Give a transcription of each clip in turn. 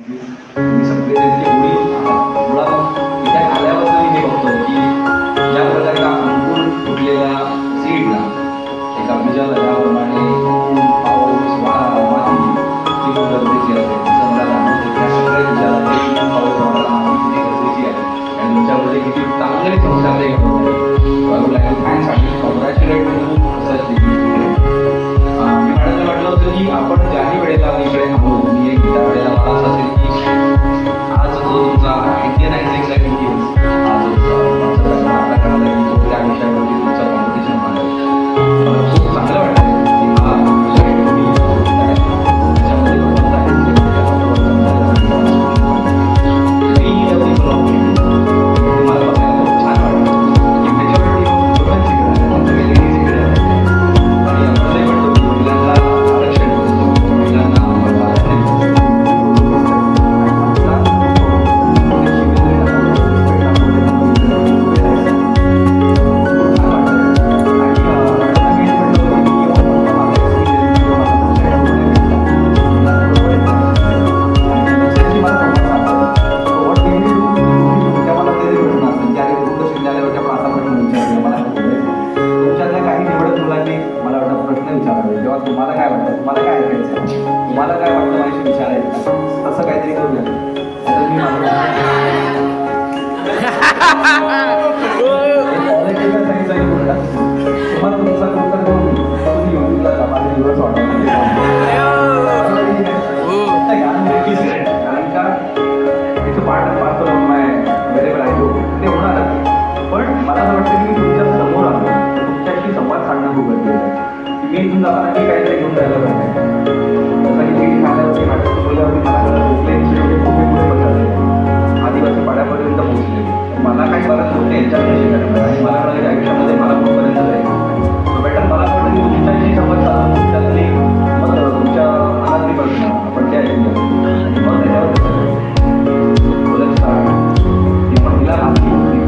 तुम्ही सगळे त्यांची मुळात इथे आल्यापासून हे बघतो की ज्या प्रकारचा अंकुर फुटलेल्या सीडला एका बीजाला ज्याप्रमाणे पाऊस वारा माती ती खूप गरजेची असते तसं मला जाणवतं त्या सगळ्या बीजाला पाऊस वारा माती किती गरजेची आहे आणि तुमच्यामध्ये किती चांगले संस्कार ते घडवत आहे. थँक्स आणि कॉंग्रॅच्युलेट असं मी म्हणायचं म्हटलं होतं की आपण ज्याही वेळेला इकडे आहोत मी त्या वेळेला मला असं असेल की आज जो तुमचा इंडियनायझिंग इंडियन्स आता कळाला की तो त्या विषयावरती तुमचं कॉम्पिटिशन होणार मला खूप चांगलं वाटतं की हा विषय तुम्ही त्याच्यामध्ये मला बघायला खूप छान वाटतं की मेजॉरिटी लोकांची आणि आपल्याला म्हणतो की महिलांना आरक्षण महिलांना तुम्हाला काय वाटतं, तुम्हाला काय ऐकायचं, तुम्हाला काय वाटतं माझ्याशी विचारायचं तसं काहीतरी करूया. आता मी तुम्हाला तुमचा उत्तर देऊन तुम्ही येऊन जा माझे दिवस वाटत कारण का इथं पाठ वेळेवर ऐकू ते होणार पण मला असं वाटतं की मी तुमच्या समोर आलो तुमच्याशी संवाद साधणं खूप गरजेचं आहे. मी इथून जाताना मी काहीतरी घेऊन जायला पाहिजे जसं की मी खाण्यावरती नाटक बोलल्यावरती मला भोसले इन्स्टिट्यूट खूप पुढे पडतात आदिवासी पाड्यापर्यंत पोहोचले मला काही बरंच होते यांच्याकडे शिकायला आणि मला कळलं की आयुष्यामध्ये मला कुठपर्यंत जाईल बेटर मला वाटतं की तुमच्याशी संवाद साधून तुमच्यातली मग तुमच्या मनातली प्रश्न आपण ते ऐकून घ्या मग त्याच्यावर बोलत की महिला आपली होती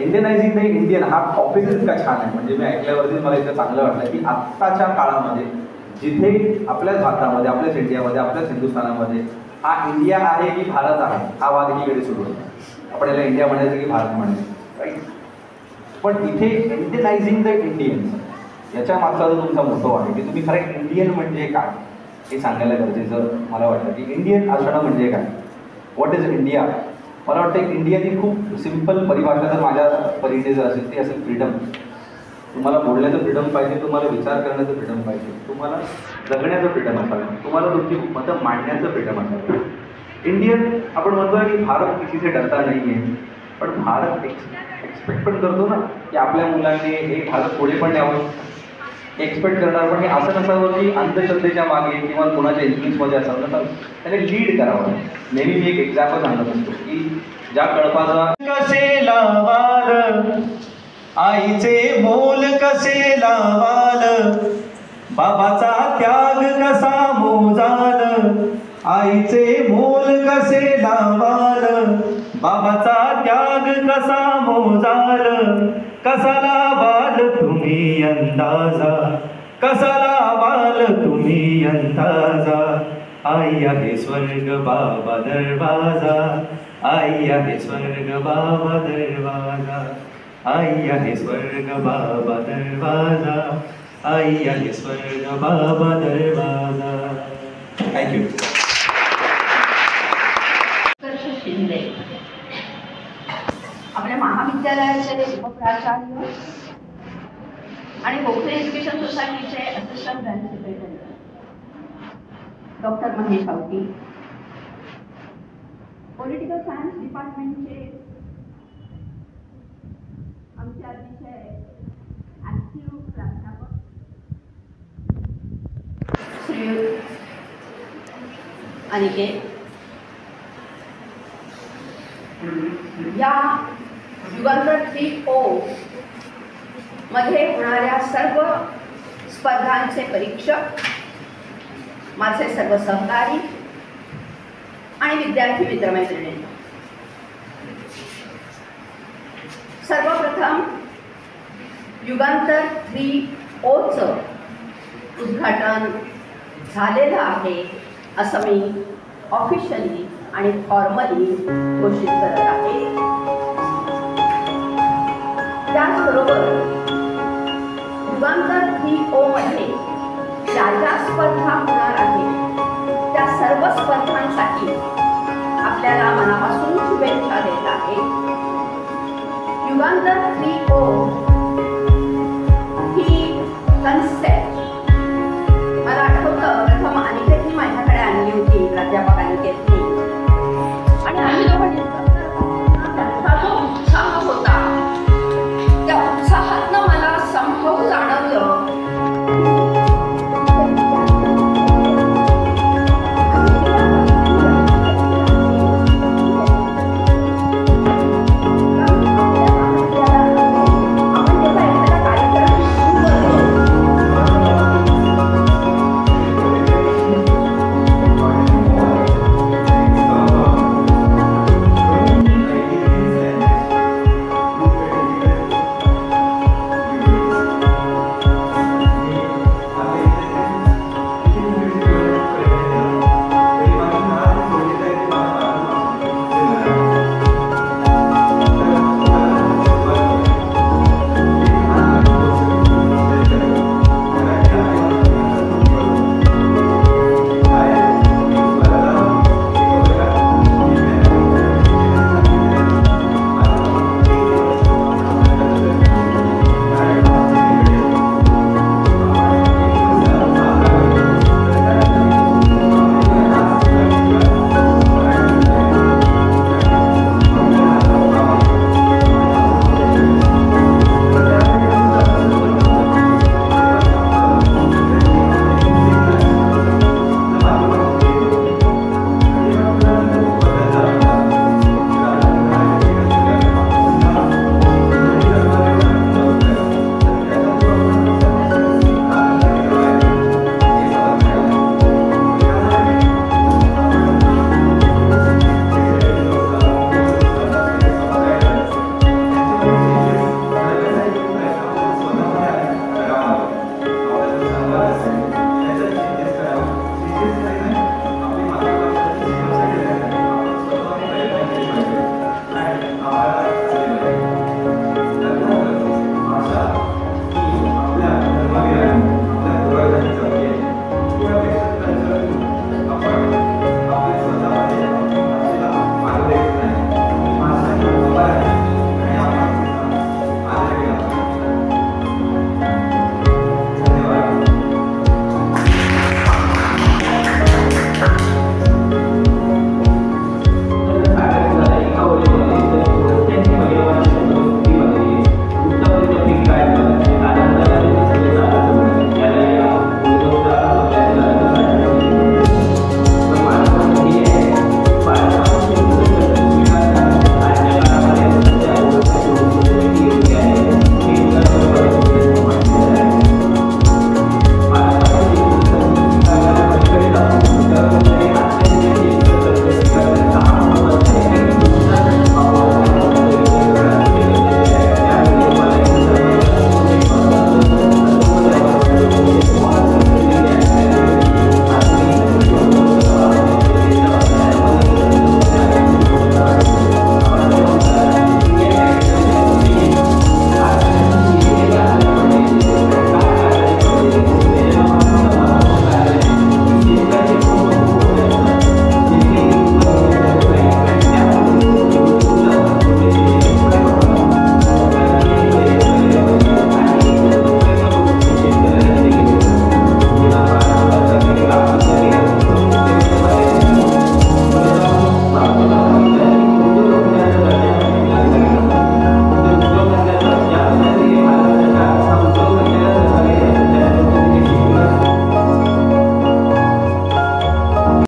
इंडियनायझिंग द इंडियन हा टॉपिक इतका छान आहे म्हणजे मी ऐकल्यावरती मला इतकं चांगलं वाटलं की आत्ताच्या काळामध्ये जिथे आपल्याच भारतामध्ये आपल्याच इंडियामध्ये आपल्याच हिंदुस्थानामध्ये हा इंडिया आहे की भारत आहे हा वाद एकीकडे सुरू होतो आपण याला इंडिया म्हणायचं की भारत म्हणायचं राईट पण इथे इंडियनायझिंग द इंडियन्स याच्या मागचा जो तुमचा मोठो आहे की तुम्ही खरं इंडियन म्हणजे काय हे सांगायला गरजेचं मला वाटतं की इंडियन असणं म्हणजे काय व्हॉट इज इंडिया मला वाटतं एक इंडियाची खूप सिंपल परिभाषा जर माझ्या परीने जर असेल ती असेल फ्रीडम तुम्हाला बोलण्याचं फ्रीडम पाहिजे, तुम्हाला विचार करण्याचं फ्रीडम पाहिजे, तुम्हाला जगण्याचं फ्रीडम असावं, तुम्हाला तुमची मतं मांडण्याचं फ्रीडम असावं. इंडियन आपण म्हणतो की भारत किसी से डरता नाही आहे, पण भारत एक्सपेक्ट पण करतो ना की आपल्या मुलांनी हे भारत पुढे पण न्यावं. एक्सपेक्ट करणार, पण हे असं नसावं की अंधश्रद्धेच्या मागे किंवा कोणाच्या इन्फ्लुएन्समध्ये असावं नसावं. त्याने लीड करावं. नेहमी मी एक एक्झाम्पल सांगत असतो की ज्या कळपाचा कसे लावाल आईचे मोल कसे लावाल, बाबाचा त्याग कसा मोजाल, आईचे मोल कसे लावाल, बाबाचा त्याग कसा मोजाल, कसा लावाल तुम्ही अंदाजा, कसा लावाल तुम्ही अंदाजा, आई आहे स्वर्ग बाबा दरवाजा, आई आहे स्वर्ग बाबा दरवाजा, आई आहे स्वर्ग बाबा दरवाजा, आई आहे स्वर्ग बाबा दरवाजा. थँक्यू. शिंदे आपल्या महाविद्यालयाचे उपप्राचार्य आणि गोखले एज्युकेशन सोसायटीचे assistant branch secretary doctor Mahesh Awati, political science डिपार्टमेंटचे आमचे अतिशय ॲक्टिव्ह प्राध्यापक श्री अनिकेत, या युगांतर 3O मध्ये होणाऱ्या सर्व स्पर्धांचे परीक्षक, माझे सर्व सहकारी आणि विद्यार्थी मित्रमैत्रिणी, सर्वप्रथम युगांतर 3Oचं उद्घाटन झालेलं आहे असं मी ऑफिशियली आणि फॉर्मली घोषित करत आहे. त्याचबरोबर युगांतर 3O मध्ये ज्या ज्या स्पर्धा होणार आहेत त्या सर्व स्पर्धांसाठी आपल्याला मनापासून शुभेच्छा देत आहे. युगांतर 3O ही कन्सेप्ट मला आठवतं प्रथम अनिकेतनी माझ्याकडे आणली होती, प्राध्यापक अनिकेतनी, आणि आम्ही दोघांनी त्यांचा जो उत्साह होता त्या उत्साहातनं मला संभव जाणवलं